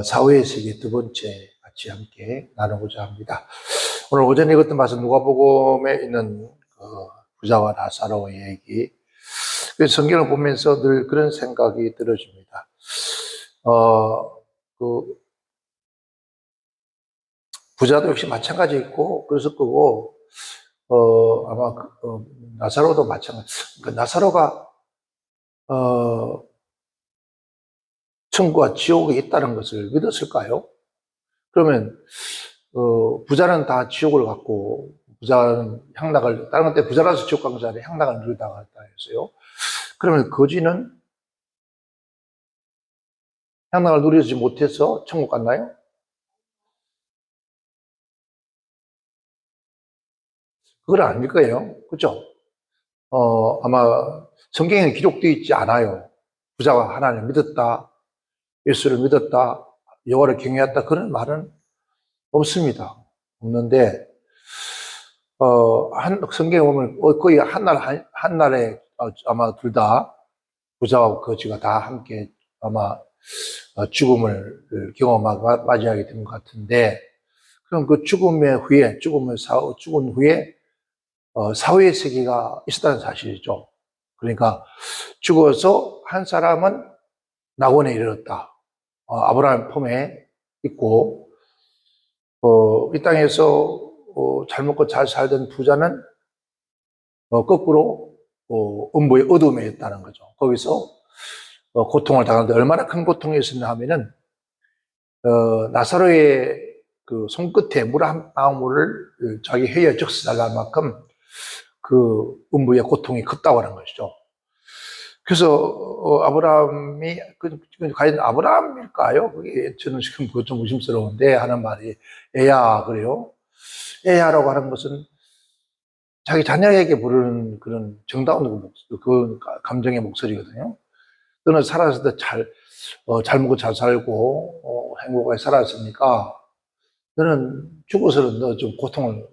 사후의 세계 두 번째 같이 함께 나누고자 합니다. 오늘 오전에 읽었던 말씀 누가복음에 있는 부자와 나사로의 얘기. 성경을 보면서 늘 그런 생각이 들어집니다. 부자도 역시 마찬가지 있고 그랬을 거고, 아마 나사로도 마찬가지. 그러니까 나사로가 천국과 지옥에 있다는 것을 믿었을까요? 그러면 부자는 다 지옥을 갔고, 부자는 향락을, 다른 때 부자라서 지옥 간 것이 아니라 향락을 누리다가 갔다 했어요. 그러면 거지는 향락을 누리지 못해서 천국 갔나요? 그건 아닐 거예요. 그죠? 아마 성경에 기록되어 있지 않아요. 부자가 하나님을 믿었다, 예수를 믿었다, 여호와를 경외했다, 그런 말은 없습니다. 없는데, 성경에 보면 거의 한날에 아마 둘 다, 부자와 거지가 다 함께 아마 죽음을 맞이하게 된 것 같은데, 그럼 그 죽은 후에 사후의 세계가 있었다는 사실이죠. 그러니까 죽어서 한 사람은 낙원에 이르렀다. 아브라함 품에 있고, 이 땅에서 잘 먹고 잘 살던 부자는 거꾸로 음부의 어둠에 있다는 거죠. 거기서 고통을 당하는데, 얼마나 큰 고통이었었나 하면은 나사로의 그 손끝에 물 한 방울을 자기 혀에 적시달라는 만큼 그 음부의 고통이 컸다고 하는 것이죠. 그래서 아브라함이 과연 아브라함일까요? 그게 저는 지금 그것 좀 의심스러운데 하는 말이 에야 그래요. 에야라고 하는 것은 자기 자녀에게 부르는 그런 정다운 그 감정의 목소리거든요. 너는 살았을 때 잘 먹고 잘 살고 행복하게 살았으니까 너는 죽어서는 너 좀 고통을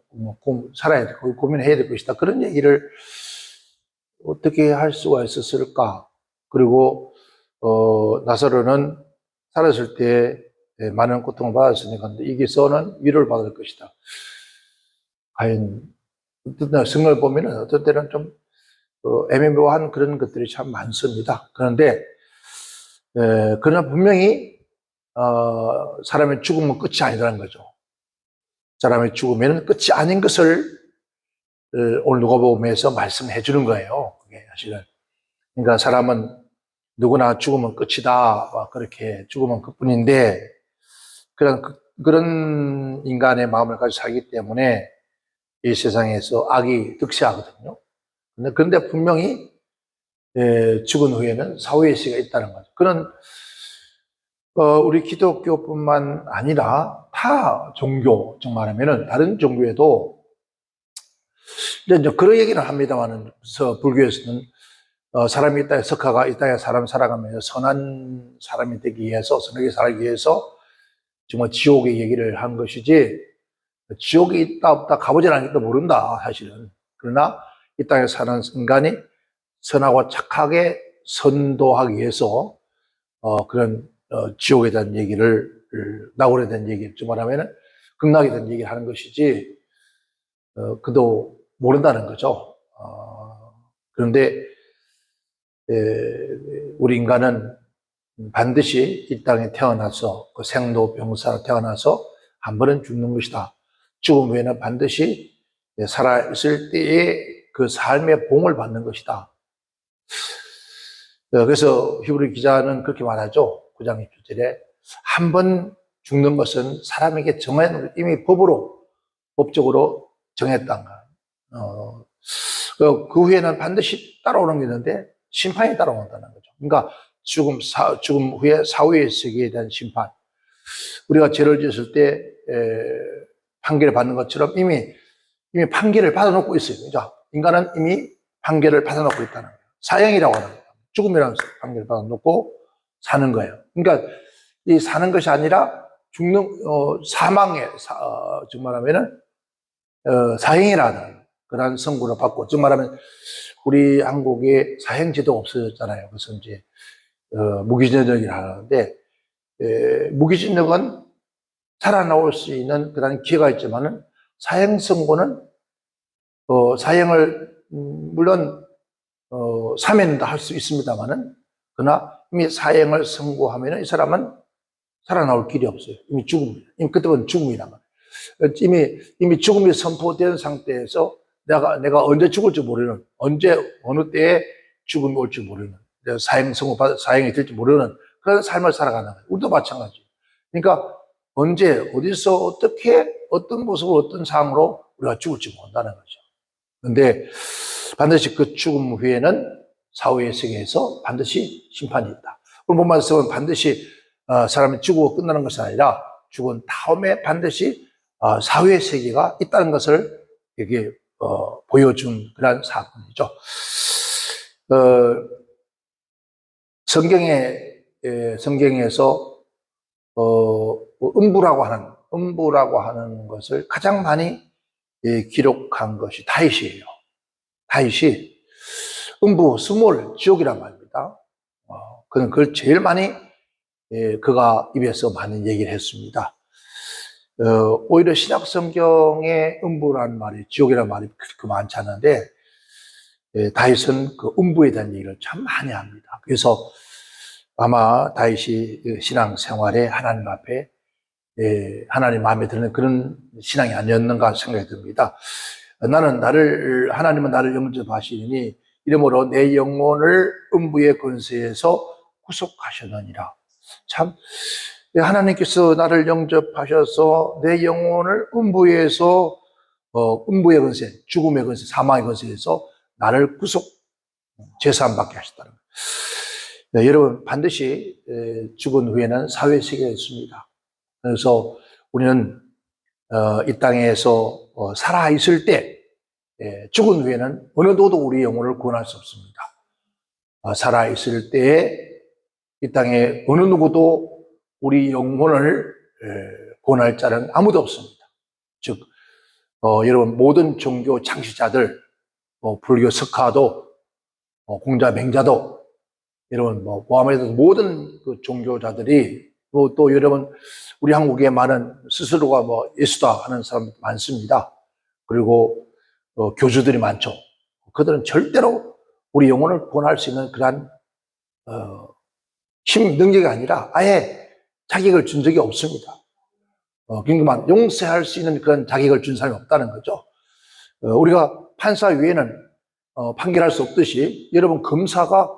살아야 돼, 고민해야 될 것이다. 그런 얘기를 어떻게 할 수가 있었을까? 그리고 나사로는 살았을 때 많은 고통을 받았으니까 이기서는 위로를 받을 것이다. 과연 어떤 날 성경을 보면은 어떤 때는 좀 애매모호한 그런 것들이 참 많습니다. 그런데 그러나 분명히 사람의 죽음은 끝이 아니라는 거죠. 사람의 죽음에는 끝이 아닌 것을 오늘 누가복음에서 말씀해 주는 거예요. 그게 사실은. 그러니까 사람은 누구나 죽으면 끝이다. 그렇게 죽으면 그뿐인데, 그런 인간의 마음을 가지고 살기 때문에 이 세상에서 악이 득세하거든요. 그런데 분명히 죽은 후에는 사후의 시가 있다는 거죠. 그런 우리 기독교뿐만 아니라 타 종교, 즉 말하면은 다른 종교에도 이제 그런 얘기를 합니다만은, 불교에서는 사람이 이 땅에 석가가 이 땅에 사람 살아가면서 선한 사람이 되기 위해서, 선하게 살기 위해서 정말 지옥의 얘기를 한 것이지, 지옥이 있다 없다 가보질 않으니까 모른다 사실은. 그러나 이 땅에 사는 인간이 선하고 착하게 선도하기 위해서 그런 지옥에 대한 얘기를, 낙원에 대한 얘기를 좀 말하면 극락에 대한 얘기를 하는 것이지, 그도 모른다는 거죠. 그런데 우리 인간은 반드시 이 땅에 태어나서 그 생로 병사로 태어나서 한 번은 죽는 것이다. 죽음 후에는 반드시 살아있을 때의 그 삶의 봉을 받는 것이다. 그래서 히브리 기자는 그렇게 말하죠. 9장 20절에 한 번 죽는 것은 사람에게 정한, 이미 법적으로 정했단가. 그 후에는 반드시 따라오는 게 있는데 심판이 따라온다는 거죠. 그러니까 죽음 후에 사후의 세계에 대한 심판. 우리가 죄를 지었을 때 판결을 받는 것처럼 이미 판결을 받아놓고 있어요. 그죠? 인간은 이미 판결을 받아놓고 있다는 거예요. 사형이라고 하는 거예요. 죽음이라는 판결을 받아놓고 사는 거예요. 그러니까 이 사는 것이 아니라 사망에, 즉 말하면은 사형이라는 그런 선고를 받고, 즉 말하면 우리 한국에 사형제도가 없어졌잖아요. 그래서 이제 무기징역이라 하는데, 무기징역은 살아나올 수 있는 그런 기회가 있지만은 사형 선고는 사형을 물론 사면도 할 수 있습니다만은 그러나 이미 사형을 선고하면은 이 사람은 살아나올 길이 없어요. 이미 죽음이에요. 이미 그때부터는 죽음이란 말이에요. 이미 죽음이 선포된 상태에서 내가 언제 죽을지 모르는, 언제 어느 때에 죽음이 올지 모르는, 사형이 될지 모르는 그런 삶을 살아가는 거예요. 우리도 마찬가지예요. 그러니까 언제 어디서 어떻게 어떤 모습으로 어떤 상황으로 우리가 죽을지 모른다는 거죠. 그런데 반드시 그 죽음 후에는 사후의 세계에서 반드시 심판이 있다. 오늘 본 말씀은 반드시 사람이 죽고 끝나는 것이 아니라 죽은 다음에 반드시 사후의 세계가 있다는 것을 여기 보여준 그런 사건이죠. 성경에서 음부라고 하는 것을 가장 많이 기록한 것이 다윗이에요. 다윗이 음부, 스몰, 지옥이란 말입니다. 그는 그걸 제일 많이 그가 입에서 많은 얘기를 했습니다. 오히려 신약 성경에 음부라는 말이, 지옥이라는 말이 그렇게 많지 않은데 다윗은 그 음부에 대한 얘기를 참 많이 합니다. 그래서 아마 다윗이 신앙 생활에 하나님 앞에 하나님 마음에 드는 그런 신앙이 아니었는가 생각이 듭니다. 하나님은 나를 영접하시니 이러므로 내 영혼을 음부의 권세에서 구속하셨느니라. 참 하나님께서 나를 영접하셔서 내 영혼을 음부의 권세, 죽음의 권세, 사망의 권세에서 나를 제사함받게 하셨다는 거예요. 네, 여러분 반드시 죽은 후에는 사회세계가 있습니다. 그래서 우리는 이 땅에서 살아있을 때 죽은 후에는 어느 누구도 우리 영혼을 구원할 수 없습니다. 살아있을 때에 이 땅에 어느 누구도 우리 영혼을 구원할 자는 아무도 없습니다. 즉 여러분 모든 종교 창시자들, 불교 석가도, 공자 맹자도, 여러분 모하메드 모든 그 종교자들이 또 여러분 우리 한국에 많은 스스로가 예수다 하는 사람 많습니다. 그리고 교주들이 많죠. 그들은 절대로 우리 영혼을 구원할 수 있는 그러한 능력이 아니라 아예 자격을 준 적이 없습니다. 그러니까 용서할 수 있는 그런 자격을 준 사람이 없다는 거죠. 우리가 판사 외에는 판결할 수 없듯이 여러분 검사가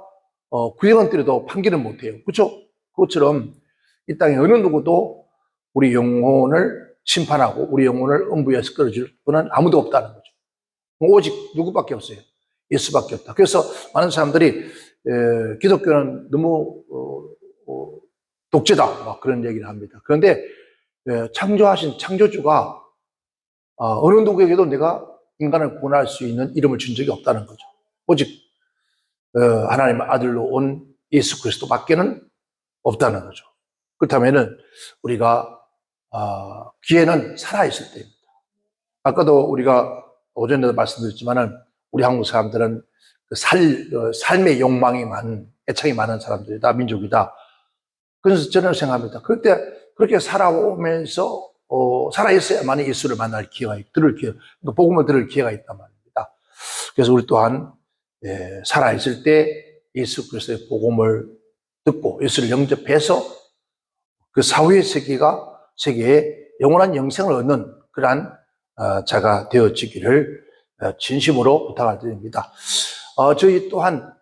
구형원 때려도 판결을 못해요. 그렇죠? 그것처럼 이 땅에 어느 누구도 우리 영혼을 심판하고 우리 영혼을 음부에서 끌어줄 분은 아무도 없다는 거죠. 오직 누구밖에 없어요? 예수밖에 없다. 그래서 많은 사람들이 기독교는 너무 독재다 막 그런 얘기를 합니다. 그런데 창조하신 창조주가 어느 누구에게도 내가 인간을 구원할 수 있는 이름을 준 적이 없다는 거죠. 오직 하나님의 아들로 온 예수 그리스도밖에는 없다는 거죠. 그렇다면은 우리가 기회는 살아있을 때입니다. 아까도 우리가 오전에도 말씀드렸지만은 우리 한국 사람들은 삶의 욕망이 많은, 애착이 많은 사람들이다, 민족이다. 그래서 저는 생각합니다. 그때 그렇게 살아오면서 살아있어야만 예수를 만날 기회가 복음을 들을 기회가 있단 말입니다. 그래서 우리 또한 살아있을 때 예수 그리스도의 복음을 듣고 예수를 영접해서 그 사후의 세계에 영원한 영생을 얻는 그러한 자가 되어지기를 진심으로 부탁을 드립니다. 저희 또한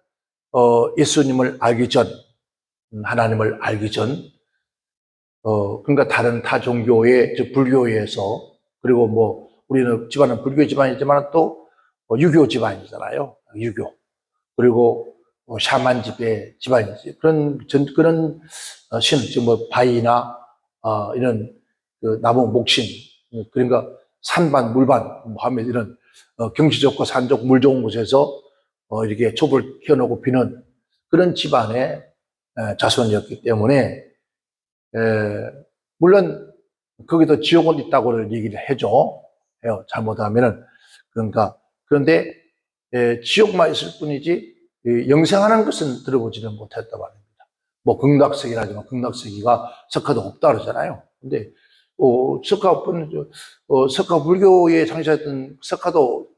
예수님을 알기 전, 하나님을 알기 전, 그러니까 다른 타 종교의 불교에서, 그리고 우리는 집안은 불교 집안이지만 또 유교 집안이잖아요. 유교. 그리고 샤만 집안이지. 그런 신, 바위나 이런 나무 목신, 그러니까 산반, 물반 하면 이런 경치 좋고 산 좋고 물 좋은 곳에서 이렇게 촛불 켜놓고 피는 그런 집안의 자손이었기 때문에 물론 거기도 지옥은 있다고 얘기를 해줘. 잘못하면은. 그런데 지옥만 있을 뿐이지 영생하는 것은 들어보지는 못했단 말입니다. 뭐 극락세계라지만 극락세계가 석가도 없다 그러잖아요. 근데 석가 불교에 창시했던 석가도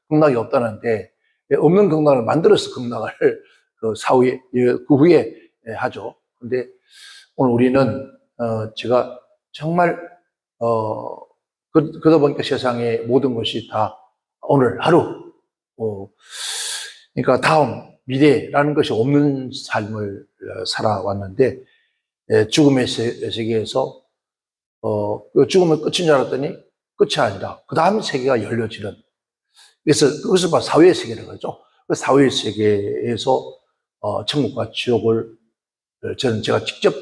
극락이 없다는데 없는 극락을 만들어서 극락을 그 사후에 그 후에 하죠. 근데 오늘 우리는 제가 정말 그러다 보니까 세상의 모든 것이 다 오늘 하루 그러니까 다음 미래라는 것이 없는 삶을 살아왔는데 죽음의 세계에서 그 죽음은 끝인 줄 알았더니 끝이 아니라 그 다음 세계가 열려지는, 그래서 그것을 봐 사후의 세계라고 하죠. 그 사후의 세계에서 천국과 지옥을 제가 직접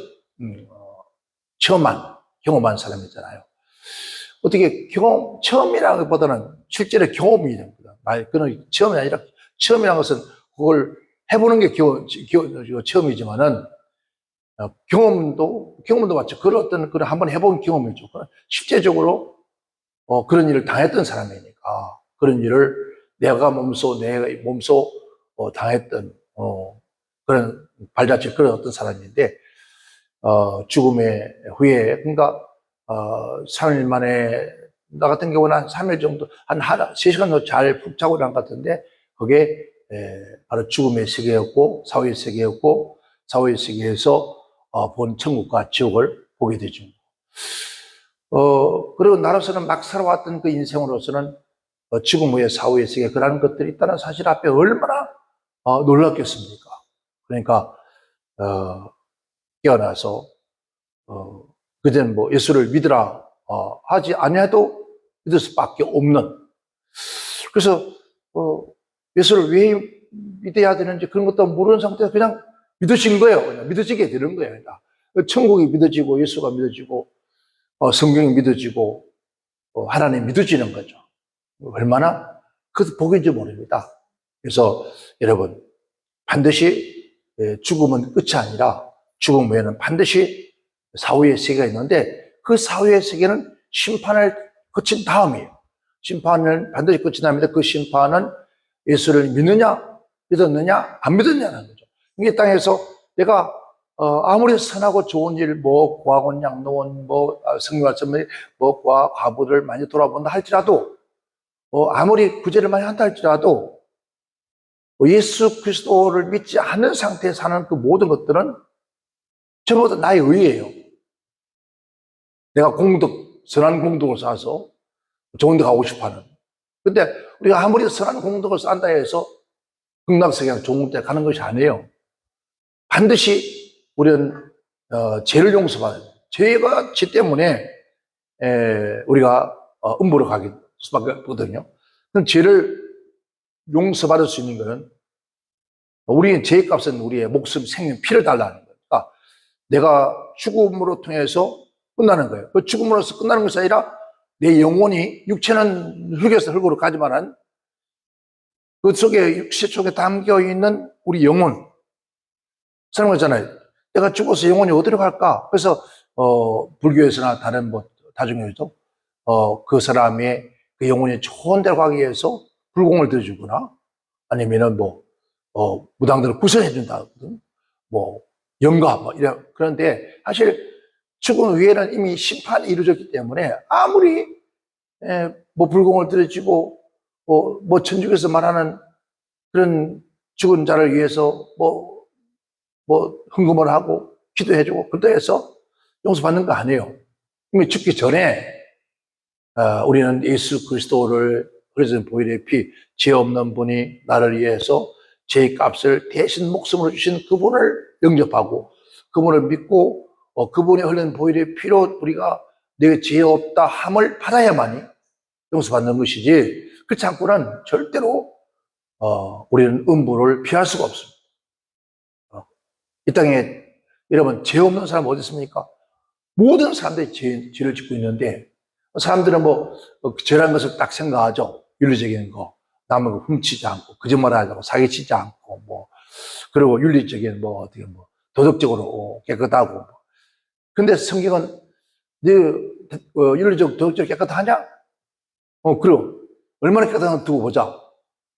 경험한 사람이잖아요. 어떻게 처음이라기보다는 실제로 경험이 됩니다. 그건 처음이 아니라, 처음이라는 것은 그걸 해보는 게 처음이지만은, 경험도 맞죠. 그런 한번 해본 경험이죠. 실제적으로, 그런 일을 당했던 사람이니까, 그런 일을 내 몸소, 당했던, 그런 발자취 그런 어떤 사람인데, 죽음의 후에, 그러니까, 3일 만에, 나 같은 경우는 한 3일 정도, 한 3시간 정도 잘 푹 자고 일어난 것 같은데, 그게, 바로 죽음의 세계였고, 사후의 세계였고, 사후의 세계에서, 본 천국과 지옥을 보게 되죠. 그리고 나로서는 막 살아왔던 그 인생으로서는, 죽음 후에 사후의 세계, 그런 것들이 있다는 사실 앞에 얼마나, 놀랐겠습니까? 그러니까, 깨어나서, 그전 뭐 예수를 믿으라 하지 아니해도 믿을 수밖에 없는. 그래서 예수를 왜 믿어야 되는지 그런 것도 모르는 상태에서 그냥 믿으신 거예요. 그냥 믿어지게 되는 거예요. 그러니까 천국이 믿어지고 예수가 믿어지고 성경이 믿어지고 하나님 믿어지는 거죠. 얼마나 그 복인지 모릅니다. 그래서 여러분 반드시 죽음은 끝이 아니라 죽음 외에는 반드시 사후의 세계가 있는데 그 사후의 세계는 심판을 거친 다음이에요. 심판을 반드시 거친 다음인데 그 심판은 예수를 믿었느냐, 안 믿었냐는 거죠. 이 땅에서 내가 아무리 선하고 좋은 일, 뭐 고학원, 양로원, 뭐 성리활성을, 뭐 과부를 많이 돌아본다 할지라도 아무리 구제를 많이 한다 할지라도 예수 그리스도를 믿지 않는 상태에 사는 그 모든 것들은 전부 다 나의 의예요. 내가 선한 공덕을 쌓아서 좋은 데 가고 싶어 하는. 근데 우리가 아무리 선한 공덕을 쌓는다 해서 극락세계나 좋은 데 가는 것이 아니에요. 반드시 우리는 죄를 용서받아야 돼요. 죄 때문에 우리가 음부로 가게 수밖에 없거든요. 그럼 죄를 용서받을 수 있는 것은 우리의 죄의 값은 우리의 목숨, 생명, 피를 달라는 거예요. 그러니까 내가 죽음으로 통해서 끝나는 거예요. 그 죽음으로서 끝나는 것이 아니라 내 영혼이, 육체는 흙으로 가지만은 그 속에, 육체 속에 담겨 있는 우리 영혼. 사람 거잖아요. 내가 죽어서 영혼이 어디로 갈까? 그래서, 불교에서나 다른 다중교에도, 그 사람의 그 영혼이 좋은 데로 가기 위해서 불공을 들여주거나 아니면은 무당들을 구설해준다거든. 영가, 그런데 사실 죽음 위에는 이미 심판이 이루어졌기 때문에 아무리 불공을 들여주고 천주교에서 말하는 그런 죽은 자를 위해서 헌금을 하고 기도해주고 그렇다 해서 용서받는 거 아니에요. 이미 죽기 전에 우리는 예수 그리스도를 그래서 보혈의 피, 죄 없는 분이 나를 위해서 죄의 값을 대신 목숨으로 주신 그분을 영접하고 그분을 믿고 그분이 흘린 보혈의 피로 우리가 내 죄 없다 함을 받아야만이 용서받는 것이지 그렇지 않고는 절대로 우리는 음부를 피할 수가 없습니다. 이 땅에 여러분 죄 없는 사람 어디 있습니까? 모든 사람들이 죄를 짓고 있는데 사람들은 죄라는 것을 딱 생각하죠. 윤리적인 거, 남을 훔치지 않고 거짓말하지 않고 사기치지 않고 그리고 윤리적인 어떻게 도덕적으로 깨끗하고. 근데 성경은 윤리적 도덕적으로 깨끗하냐? 그럼 얼마나 깨끗한가 두고 보자.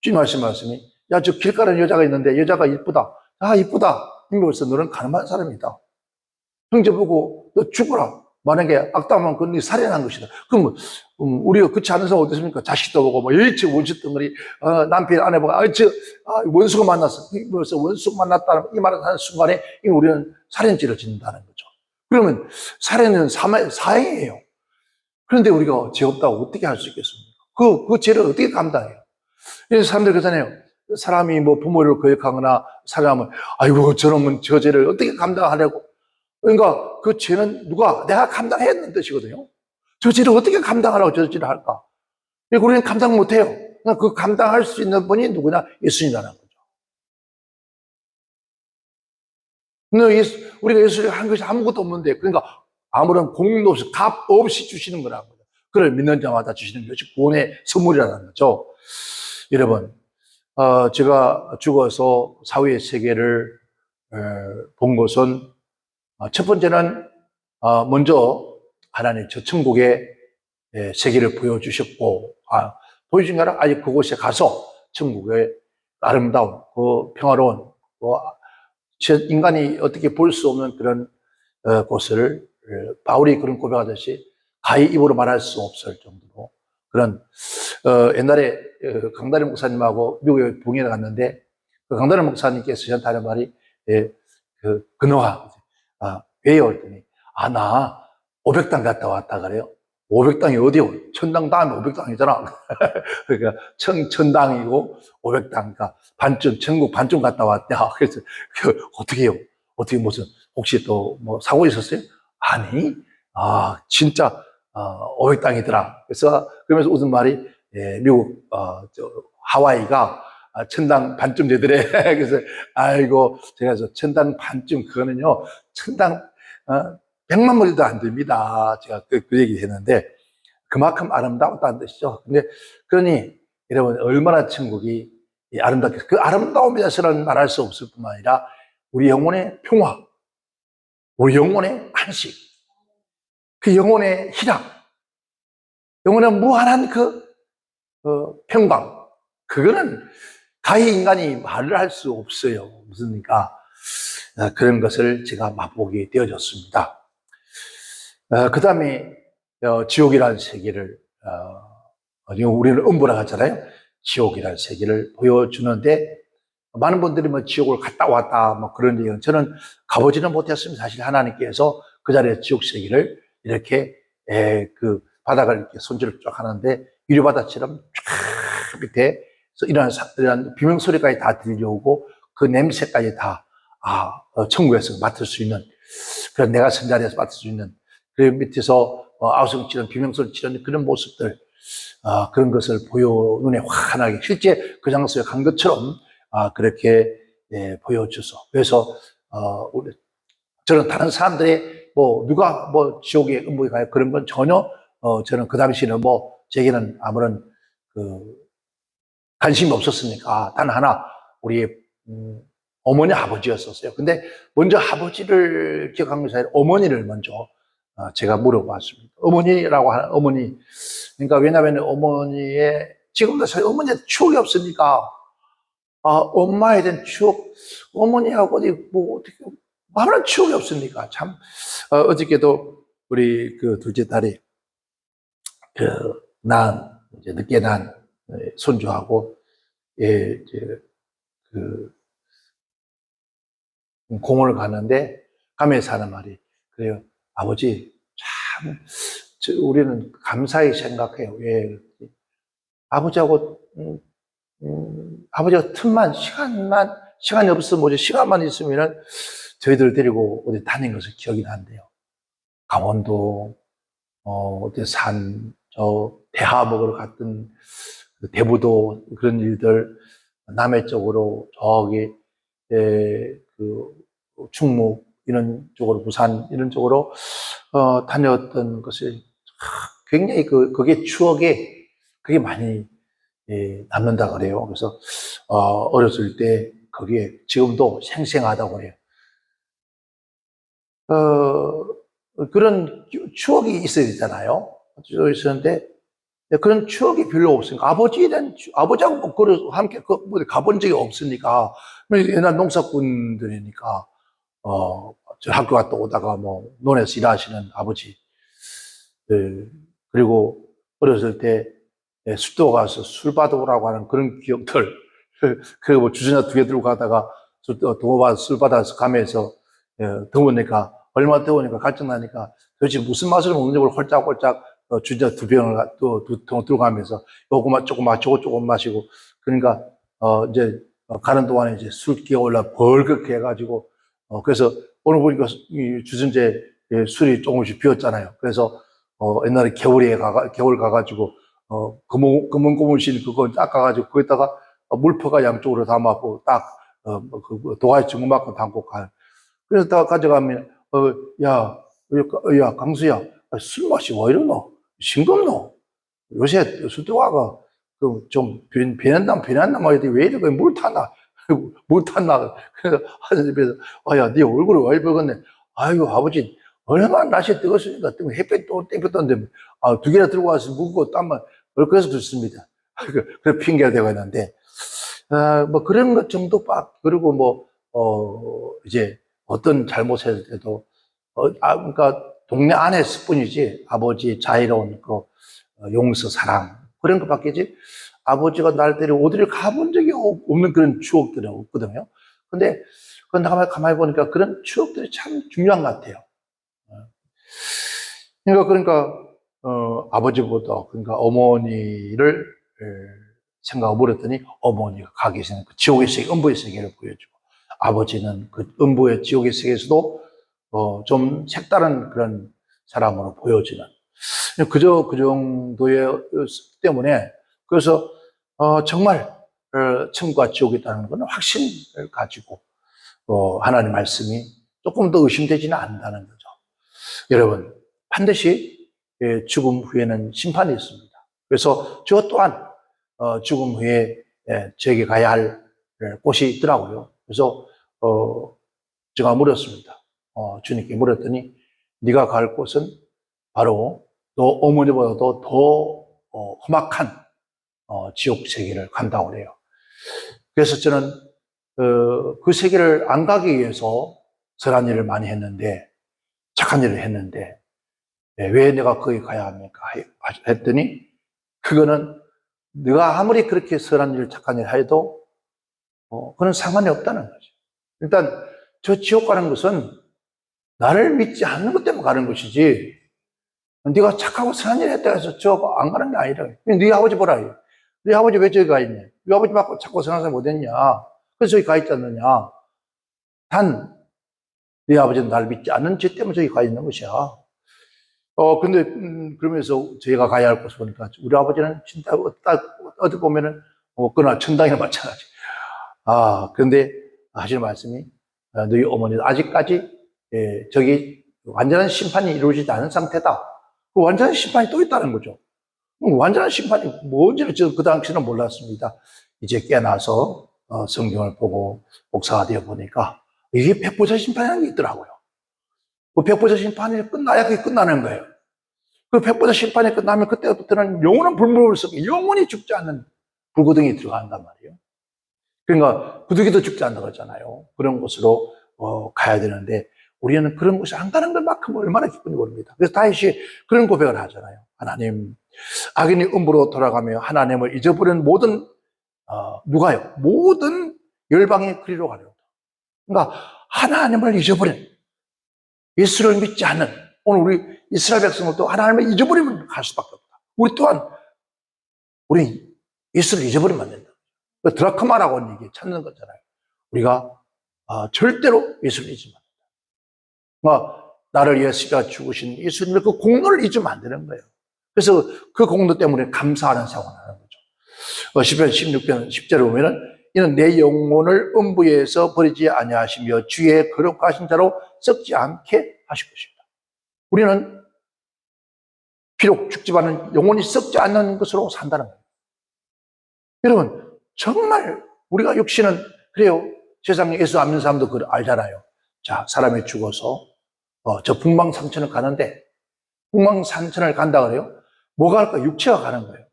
주님 말씀이 야, 저 길가는 여자가 있는데 여자가 이쁘다. 아, 이쁘다. 이미 벌써 너는 가늠한 사람이다. 형제 보고 너 죽어라. 만약에 악담하면 그건 네 살인한 것이다. 그럼 우리가 그렇지 않은 사람 어떻습니까? 자식도 보고 뭐 일찍 원수 덩어리 남편 아내 보고 원수가 만났어. 벌써 원수가 만났다는 이 말을 하는 순간에 이미 우리는 살인죄를 짓는다는 거죠. 그러면 살인은 사형이에요. 그런데 우리가 죄 없다고 어떻게 할 수 있겠습니까? 그 죄를 어떻게 감당해요? 그래서 사람들 그러잖아요. 사람이 뭐 부모를 거역하거나 살인하면 아이고 저놈은 저 죄를 어떻게 감당하려고. 그러니까 그 죄는 내가 감당해야 하는 뜻이거든요. 저 죄를 어떻게 감당하라고 저 죄를 할까? 우리는 감당 못해요. 그러니까 그 감당할 수 있는 분이 누구냐? 예수님이라는 거죠. 근데 우리가 예수를 한 것이 아무것도 없는데, 그러니까 아무런 공도 없이, 값 없이 주시는 거라는 거죠. 그를 믿는 자마다 주시는 것이 구원의 선물이라는 거죠. 여러분, 제가 죽어서 사후의 세계를 본 것은, 첫 번째는 먼저 하나님 저 천국의 세계를 보여주셨고, 보여준 게 아니라 아직 그곳에 가서 천국의 아름다운 그 평화로운 인간이 어떻게 볼 수 없는 그런 곳을 바울이 그런 고백하듯이 가히 입으로 말할 수 없을 정도로 그런 옛날에 강다리 목사님하고 미국에 봉연에 갔는데 그 강다리 목사님께서 저한테 하는 말이 근호가 왜요? 그랬더니 나 500당 갔다 왔다 그래요. 500당이 어디요? 천당 다음에 500당이잖아. 그러니까 천당이고 500당, 그러니까 반쯤, 천국 반쯤 갔다 왔다. 그래서 어떻게 해요? 어떻게 무슨 혹시 또 뭐 사고 있었어요? 아니, 진짜 500당이더라. 그래서 그러면서 웃은 말이 미국 하와이가 천당 반쯤 되더래. 그래서 아이고 제가 천당 반쯤 그거는요 천당 100만 머리도 안 됩니다. 제가 그 얘기 했는데 그만큼 아름다웠다는 뜻이죠. 근데 그러니 여러분 얼마나 천국이 아름답겠어요. 그 아름다움에서는 말할 수 없을 뿐만 아니라 우리 영혼의 평화, 우리 영혼의 안식, 그 영혼의 희락, 영혼의 무한한 평강, 그거는 가히 인간이 말을 할 수 없어요. 무슨니까 그런 것을 제가 맛보게 되어졌습니다. 그 다음에 지옥이라는 세계를 우리는 음보라 하잖아요. 지옥이라는 세계를 보여주는데 많은 분들이 뭐 지옥을 갔다 왔다 뭐 그런 얘기는 저는 가보지는 못했습니다. 사실 하나님께서 그 자리에 지옥 세계를 이렇게 그 바닥을 이렇게 손질을 쫙 하는데 유리바닥처럼 쫙 밑에 이런 비명 소리까지 다 들려오고 그 냄새까지 다 천국에서 맡을 수 있는 그런 내가 선 자리에서 맡을 수 있는 그 밑에서 아우성 치는 비명소리 치는 그런 모습들 그런 것을 눈에 환하게 실제 그 장소에 간 것처럼 그렇게 보여줘서 그래서 저는 다른 사람들의 누가 지옥에 음부에 가요 그런 건 전혀 저는 그 당시에는 제게는 아무런 관심이 없었으니까 단 하나 우리 어머니 아버지였었어요. 근데 먼저 아버지를 기억한 것이 아니라 어머니를 먼저 제가 물어봤습니다. 어머니라고 하는 어머니. 그러니까 왜냐하면 어머니의 지금도 사실 어머니에 추억이 없으니까 엄마에 대한 추억, 어머니하고 어떻게 아무런 추억이 없으니까 참 어저께도 우리 그 둘째 딸이 이제 늦게 난 손주하고 이제 공원을 가는데 가면서 하는 말이 그래요. 아버지 참 우리는 감사히 생각해요. 왜 아버지하고 아버지가 시간이 없으면 시간만 있으면은 저희들 데리고 어디 다닌 것을 기억이 난대요. 강원도 어디 대하 먹으러 갔던 대부도 그런 일들 남해 쪽으로 저기 충무 이런 쪽으로 부산 이런 쪽으로 다녔던 것이 굉장히 그게 추억에 그게 많이 남는다 그래요. 그래서 어렸을 때 그게 지금도 생생하다고 그래요. 그런 추억이 있어야 되잖아요. 추억이 있었는데 그런 추억이 별로 없으니까 아버지하고 함께 가본 적이 없으니까 옛날 농사꾼들이니까 저 학교 갔다 오다가 뭐, 논에서 일하시는 아버지, 그리고 어렸을 때 술도 가서 술 받아오라고 하는 그런 기억들, 그리고 뭐 주전자 2개 들고 가다가 술 받아서 가면서 더우니까, 얼마 더우니까 갈증나니까 도대체 무슨 맛을 먹는지 모르고 홀짝홀짝 주전자 2병을 또 2통 들고 가면서 요거만 조금 저거 조금 마시고, 그러니까 이제 가는 동안에 이제 술기가 올라 벌겋게 해가지고, 그래서 오늘 보니까 이 주전자에 술이 조금씩 비었잖아요. 그래서 옛날에 겨울 가가지고 검은 고무신 그거 닦아가지고 거기다가 물퍼가 양쪽으로 담아고 딱 그 도화지 증거만큼 담고 가요. 그래서 다 가져가면 야, 야 강수야, 술 맛이 왜 이러노? 싱겁노? 요새 술도화가 그좀 변한단 말이지 왜 이래? 물 탔나? 물 탔나? 그래서 하나님께서 야, 네 얼굴이 왜 붉었네? 아이고 아버지 얼마나 날씨 뜨거웠으니까 햇볕 또 땡겼던데 2개나 들고 와서 묵고 땀만 그래서 그렇습니다. 그래 핑계가 되고 있는데 뭐 그런 것 정도 그리고 뭐 이제 어떤 잘못했을 때도 그러니까 동네 안에서 뿐이지 아버지 자애로운 그 용서 사랑 그런 것밖에지 아버지가 날 데리고 어디를 가본 적이 없는 그런 추억들이 없거든요. 근데 그건 가만히 보니까 그런 추억들이 참 중요한 것 같아요. 그러니까 아버지보다 그러니까 어머니를 생각을 버렸더니 어머니가 가 계시는 그 지옥의 세계, 음부의 세계를 보여주고 아버지는 그 음부의 지옥의 세계에서도 좀 색다른 그런 사람으로 보여지는 그저 그 정도의 때문에 그래서 정말 천국과 지옥이 있다는 것은 확신을 가지고 하나님 말씀이 조금 더 의심되지는 않는다는 거죠. 여러분 반드시 죽음 후에는 심판이 있습니다. 그래서 저 또한 죽음 후에 저에게 가야 할 곳이 있더라고요. 그래서 제가 물었습니다. 주님께 물었더니 네가 갈 곳은 바로 너 어머니보다도 더 험악한 지옥 세계를 간다고 그래요. 그래서 저는 그 세계를 안 가기 위해서 선한 일을 많이 했는데 착한 일을 했는데 왜 내가 거기 가야 합니까? 했더니 그거는 네가 아무리 그렇게 선한 일, 착한 일 해도 그건 상관이 없다는 거죠. 일단 저 지옥 가는 것은 나를 믿지 않는 것 때문에 가는 것이지 네가 착하고 선한 일 했다 해서 저 안 가는 게 아니라 네 아버지 보라. 네 아버지 왜 저기 가 있냐? 네 아버지 맞고 착하고 선한 사람 못했냐? 그래서 저기 가 있지 않느냐? 단 네 아버지는 나를 믿지 않는 죄 때문에 저기 가 있는 것이야. 근데, 그러면서 저희가 가야 할 곳을 보니까, 우리 아버지는 진짜, 어디 보면은, 그나 천당이나 마찬가지. 그런데 하시는 말씀이, 너희 어머니는 아직까지, 저기, 완전한 심판이 이루어지지 않은 상태다. 그 완전한 심판이 또 있다는 거죠. 완전한 심판이 뭔지는 그 당시는 몰랐습니다. 이제 깨나서, 성경을 보고, 목사가 되어 보니까, 이게 백보자 심판이라는 게 있더라고요. 그 백보자 심판이 끝나야 그게 끝나는 거예요. 그 백보자 심판이 끝나면 그때부터는 영원한 불문을 썩게 영원히 죽지 않는 불구덩이 들어간단 말이에요. 그러니까 구두기도 죽지 않는다고 그러잖아요. 그런 곳으로 가야 되는데 우리는 그런 곳에 안 가는 것만큼 얼마나 기쁜지 모릅니다. 그래서 다윗이 그런 고백을 하잖아요. 하나님, 악인이 음부로 돌아가며 하나님을 잊어버린 모든 누가요? 모든 열방의 그리로 가려고. 그러니까 하나님을 잊어버린 예수를 믿지 않는 오늘 우리 이스라엘 백성들도 하나님을 잊어버리면 갈 수밖에 없다. 우리 또한 우리 예수를 잊어버리면 안 된다. 드라크마라고 하는 얘기 찾는 거잖아요. 우리가 절대로 예수를 잊으면 안 된다. 나를 위해서 죽으신 예수님의 그 공로를 잊으면 안 되는 거예요. 그래서 그 공로 때문에 감사하는 생활을 하는 거죠. 시편 16편 10절에 보면은 이는 내 영혼을 음부에서 버리지 아니하시며 주의 거룩하신 자로 썩지 않게 하실 것입니다. 우리는 비록 죽지만은 영혼이 썩지 않는 것으로 산다는 거예요. 여러분 정말 우리가 육신은 그래요. 세상에 예수 안 믿는 사람도 그걸 알잖아요. 자, 사람이 죽어서 저 북망산천을 가는데 북망산천을 간다 그래요. 뭐가 할까? 육체가 가는 거예요.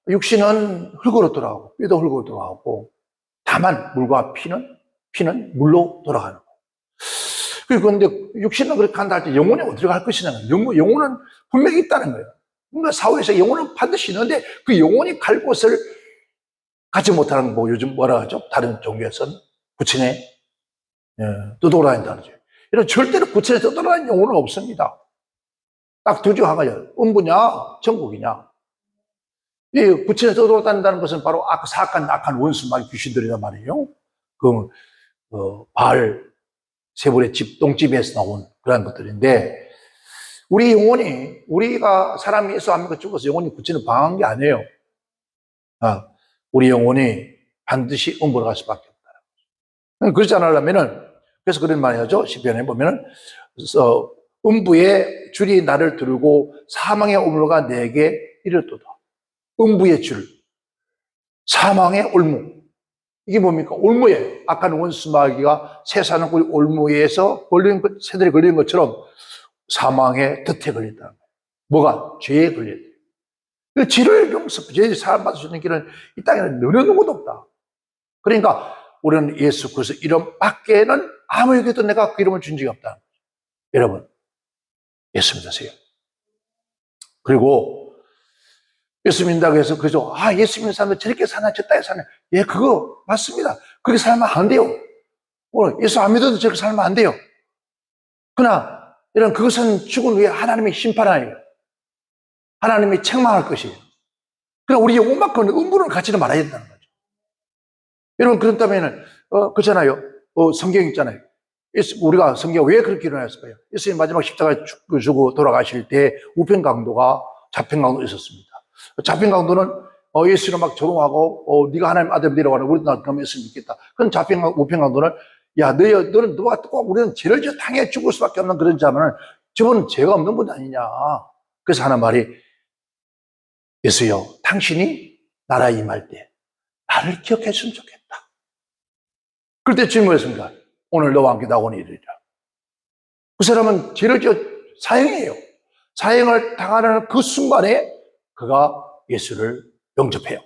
육신은 흙으로 돌아가고 뼈도 흙으로 돌아가고 다만 물과 피는 물로 돌아가는 거예요. 그런데 육신은 그렇게 한다 할 때 영혼이 어디로 갈 것이냐. 영혼은 분명히 있다는 거예요. 그러니까 사후에서 영혼은 반드시 있는데 그 영혼이 갈 곳을 가지 못하는, 뭐 요즘 뭐라 하죠? 다른 종교에서는 부친에 떠돌아다닌다는 거죠. 이런 절대로 부친에 떠돌아다니는 영혼은 없습니다. 딱 두 중 한 가지예요. 음부냐, 천국이냐. 이 부친에 떠돌아다닌다는 것은 바로 사악한 악한 원수 말 귀신들이란 말이에요. 바알 세불의 집 똥집에서 나온 그런 것들인데, 우리 영혼이, 우리가 사람이 예수 안 믿고 죽어서 영혼이 부친을 방한 게 아니에요. 우리 영혼이 반드시 음부로 갈 수밖에 없다. 그렇지 않으려면은, 그래서 그런 말이 하죠. 시편에 보면은, 음부의 줄이 나를 두르고 사망의 올무가 내게 이르도다. 음부의 줄, 사망의 올무. 이게 뭡니까? 올무에 악한 원수 마귀가 새사냥꾼 올무에서 새들이 걸린 것처럼 사망의 덫에 걸린다는 거예요. 뭐가? 죄에 걸려야 돼요. 그 죄를 용서, 죄를 사함받을 수 있는 길은 이 땅에는 어느 누구도 없다. 그러니까 우리는 예수 그리스도 이름 밖에는 아무에게도 내가 그 이름을 준 적이 없다. 여러분, 예수 믿으세요. 그리고 예수 믿는다고 해서 그죠? 예수 믿는 사람들 저렇게 사나 저 땅에 사나. 예, 그거 맞습니다. 그렇게 살면 안 돼요. 예수 안 믿어도 저렇게 살면 안 돼요. 그러나 이런 그것은 죽은 후에 하나님의 심판이에요. 하나님이 책망할 것이에요. 그러나 우리 영혼만큼은 음부를 가지는 말아야 된다는 거죠. 여러분, 그렇다면은 그렇잖아요. 성경 있잖아요. 우리가 성경 왜 그렇게 일어났을까요? 예수님 마지막 십자가에 죽고 돌아가실 때 우편 강도가 잡힌 강도 있었습니다. 잡힌 강도는 예수를 막 조롱하고 네가 하나님 아들 믿으라고 하는 우리도 그럼 예수 믿겠다. 그럼 잡힌 우편 강도는 야 너는 너가 꼭 우리는 죄를 지어 당해 죽을 수밖에 없는 그런 자면은 저분은 죄가 없는 분 아니냐. 그래서 하는 말이 예수여 당신이 나라에 임할 때 나를 기억했으면 좋겠다. 그때 주님 뭐였습니까? 오늘 너와 함께 나오니 이르리라. 그 사람은 죄를 지어 사형이에요. 사형을 당하는 그 순간에 그가 예수를 영접해요.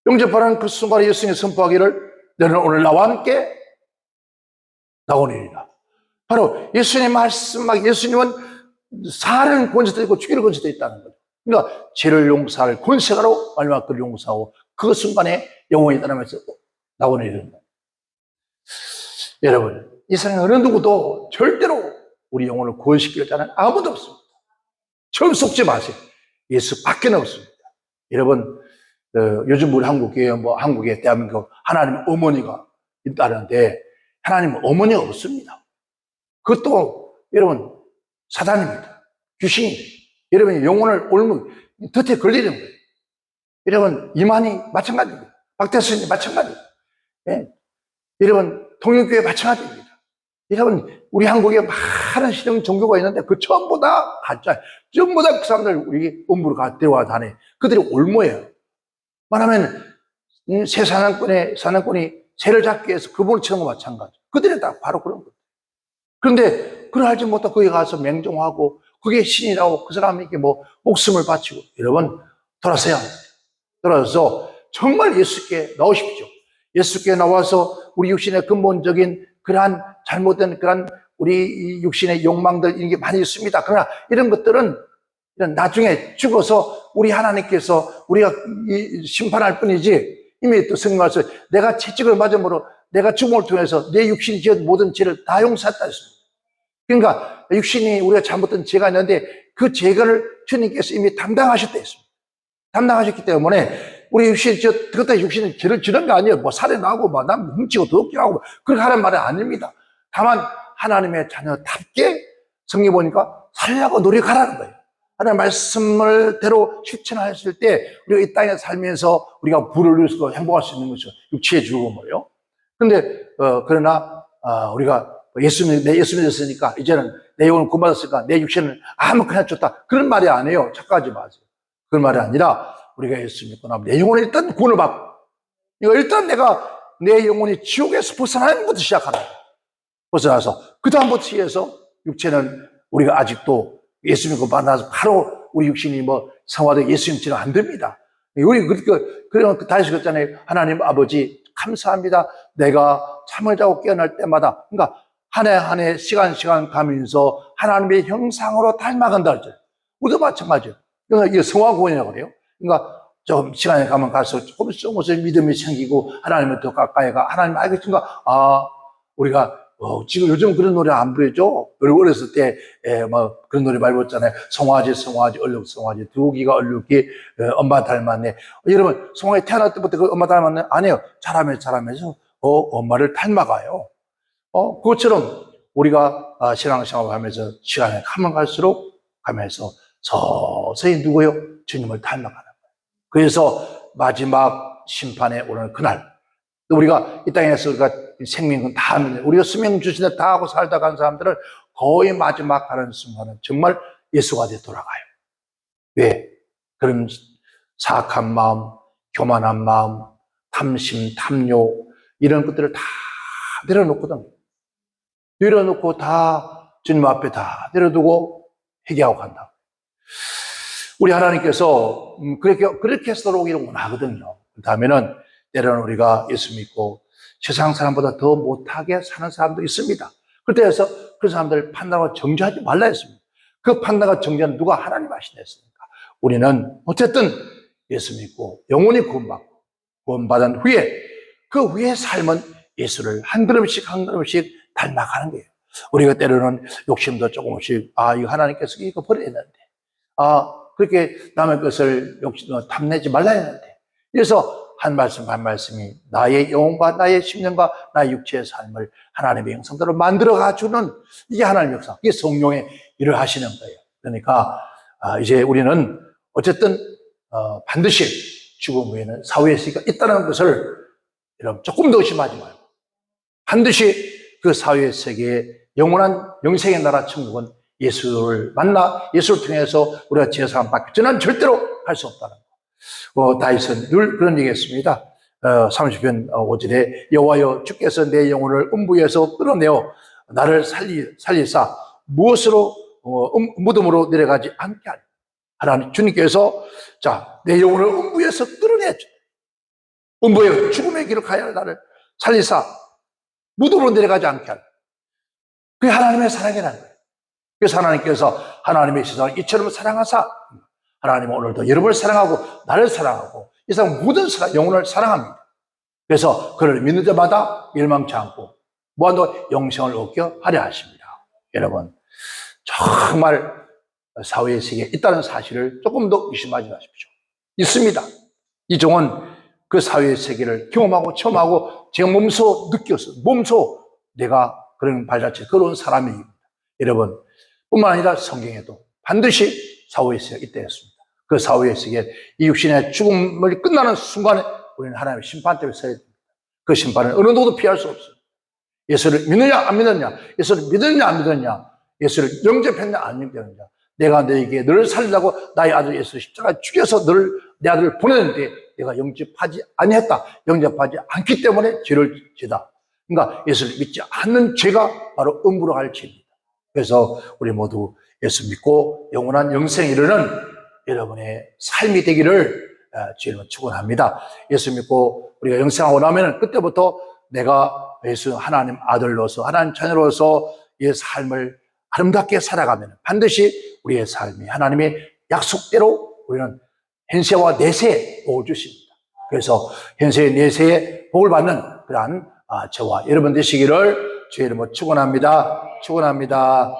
영접하는 그 순간에 예수님이 선포하기를 너는 오늘 나와 함께 나오니라. 바로 예수님의 말씀, 예수님은 사하는 권세도 있고 죽이는 권세도 있다는 거죠. 그러니까 죄를 용서할 권세가로 마지막 그를 용서하고 그 순간에 영혼이 떠나면서 나오는 거예요. 여러분, 이 세상에 어느 누구도 절대로 우리 영혼을 구원시킬 자는 아무도 없습니다. 처음 속지 마세요. 예수 밖에는 없습니다. 여러분, 요즘 우리 한국에, 한국에 대한민국 하나님 어머니가 있다는데, 하나님 어머니가 없습니다. 그것도 여러분, 사단입니다. 귀신입니다. 여러분, 영혼을 올무, 덫에 걸리는 거예요. 여러분, 이만희 마찬가지입니다. 박대수님 마찬가지입니다. 예. 여러분, 통일교회 마찬가지입니다. 여러분, 우리 한국에 많은 신흥 종교가 있는데 그 전부 다 가짜, 전부 다 그 사람들 우리 음부로 데려와 다니. 그들이 올무예요. 말하면 새 사냥꾼이 새를 잡기 위해서 그분을 치는 거 마찬가지. 그들이 다 바로 그런 거예요. 그런데 그걸 알지 못하고 거기 가서 맹종하고 그게 신이라고 그 사람에게 목숨을 바치고. 여러분, 돌아서야 합니다. 돌아서 정말 예수께 나오십시오. 예수께 나와서 우리 육신의 근본적인 그러한 잘못된 그러한 우리 육신의 욕망들 이런 게 많이 있습니다. 그러나 이런 것들은 나중에 죽어서 우리 하나님께서 우리가 심판할 뿐이지, 이미 또 성경에서 내가 채찍을 맞음으로 내가 죽음을 통해서 내 육신이 지은 모든 죄를 다 용서했다 했습니다. 그러니까 육신이 우리가 잘못된 죄가 있는데 그 죄를 주님께서 이미 담당하셨다 했습니다. 담당하셨기 때문에 우리 육신이 그것도 육신은 죄를 지는 게 아니에요. 살해나고 남 훔치고 도둑질 하고 그렇게 하는 말은 아닙니다. 다만 하나님의 자녀답게 성경 보니까 살려고 노력하라는 거예요. 하나님의 말씀을 대로 실천하였을 때 우리가 이 땅에 살면서 우리가 부를 누리고 행복할 수 있는 것이죠. 육체의 죽음을요. 그런데 그러나 우리가 예수 믿었으니까 이제는 내 영혼을 구원받았으니까 내 육신은 아무거나 줬다. 그런 말이 아니에요. 착각하지 마세요. 그런 말이 아니라 우리가 예수 믿고 나면 내 영혼이 일단 구원을 받고, 이거 일단 내가 내 영혼이 지옥에서 벗어나는 것부터 시작하라. 벗어나서 그 다음부터 해서 육체는 우리가 아직도 예수 믿고 만나서 바로 우리 육신이 성화되고 예수님처럼 안 됩니다. 우리 그런 다시 그랬잖아요. 하나님 아버지 감사합니다. 내가 잠을 자고 깨어날 때마다, 그러니까 한 해 한 해 시간 가면서 하나님의 형상으로 닮아간다. 우리도 마찬가지예요. 그러니까 이게 성화구원이라고 그래요. 그러니까 좀 시간이 가면 갈수록 조금씩 믿음이 생기고 하나님을 더 가까이 가. 하나님 알겠습니까? 우리가 지금 요즘 그런 노래 안 부르죠? 우리 어렸을 때 그런 노래 많이 불렀잖아요. 송아지 얼룩 송아지 두 귀가 얼룩이 엄마 닮았네. 여러분 송아지 태어날 때부터 그 엄마 닮았네? 아니에요. 자라면서 엄마를 닮아가요. 그것처럼 우리가 신앙생활을 하면서 시간이 가면 갈수록 가면서 서서히 누구요? 주님을 닮아가는 거예요. 그래서 마지막 심판에 오는 그날, 우리가 이 땅에서 우리가 생명은 다 하는데, 우리가 수명 주시는데 다 하고 살다 간 사람들은 거의 마지막 가는 순간은 정말 예수가 돼 돌아가요. 왜? 그런 사악한 마음, 교만한 마음, 탐심, 탐욕, 이런 것들을 다 내려놓거든요. 내려놓고 다 주님 앞에 다 내려두고 회개하고 간다. 우리 하나님께서 그렇게 해서록 원하거든요. 그 다음에는 때로는 우리가 예수 믿고 세상 사람보다 더 못하게 사는 사람도 있습니다. 그때에서 그 사람들을 판단하고 정죄하지 말라 했습니다. 그 판단과 정죄는 누가? 하나님 하시나 했습니까? 우리는 어쨌든 예수 믿고 영원히 구원받고 구원받은 후에 그 후의 삶은 예수를 한 걸음씩 닮아가는 거예요. 우리가 때로는 욕심도 조금씩 이거 하나님께서 이거 버려야 되는데 그렇게 남의 것을 탐내지 말라 했는데, 그래서 한 말씀 한 말씀이 나의 영혼과 나의 심령과 나의 육체의 삶을 하나님의 형상대로 만들어가주는 이게 하나님의 형상, 이게 성령의 일을 하시는 거예요. 그러니까 이제 우리는 어쨌든 반드시 죽음 후에는 사후의 세계가 있다는 것을 여러분 조금 더 의심하지 말고 반드시 그 사후의 세계에 영원한 영생의 나라 천국은 예수를 만나 예수를 통해서 우리가 제사함 받기 전에는 절대로 할 수 없다는 거. 다윗은 늘 그런 얘기했습니다. 30편 5절에 여호와여 주께서 내 영혼을 음부에서 끌어내어 나를 살리사 무엇으로 무덤으로 내려가지 않게 하리. 하나님 주님께서 내 영혼을 음부에서 끌어내줘. 음부에 죽음의 길을 가야 할 나를 살리사 무덤으로 내려가지 않게 하리. 그게 하나님의 사랑이라는 거예요. 그래서 하나님께서 하나님의 세상을 이처럼 사랑하사 하나님은 오늘도 여러분을 사랑하고 나를 사랑하고 이 세상 모든 영혼을 사랑합니다. 그래서 그를 믿는 자마다 멸망치 않고 무한도 영생을 얻게 하려 하십니다. 여러분 정말 사후의 세계에 있다는 사실을 조금 더 의심하지 마십시오. 있습니다. 이 종은 그 사후의 세계를 경험하고 체험하고 제가 몸소 느꼈어요. 몸소 내가 그런 발자취를 걸어온 사람입니다. 여러분 뿐만 아니라 성경에도 반드시 사후의 세계가 있다 했습니다. 그 사후의 세계, 이 육신의 죽음을 끝나는 순간에 우리는 하나님의 심판 때문에 서야 됩니다. 그 심판은 어느 누구도 피할 수 없어요. 예수를 믿느냐 안 믿느냐, 예수를 믿느냐 안 믿느냐, 예수를 영접했느냐 안 영접했느냐, 내가 너에게 너를 살리려고 나의 아들 예수 십자가에 죽여서 내 아들을 보냈는데 내가 영접하지 아니했다, 영접하지 않기 때문에 죄를 지다. 그러니까 예수를 믿지 않는 죄가 바로 음부로 갈 죄입니다. 그래서 우리 모두 예수 믿고 영원한 영생에 이르는 여러분의 삶이 되기를 주님은 축원합니다. 예수 믿고 우리가 영생하고 나면 그때부터 내가 예수 하나님 아들로서 하나님 자녀로서 이 삶을 아름답게 살아가면 반드시 우리의 삶이 하나님의 약속대로 우리는 현세와 내세에 복을 주십니다. 그래서 현세의 내세에 복을 받는 그러한 저와 여러분 되시기를 주의 이름으로 축원합니다. 기도합니다.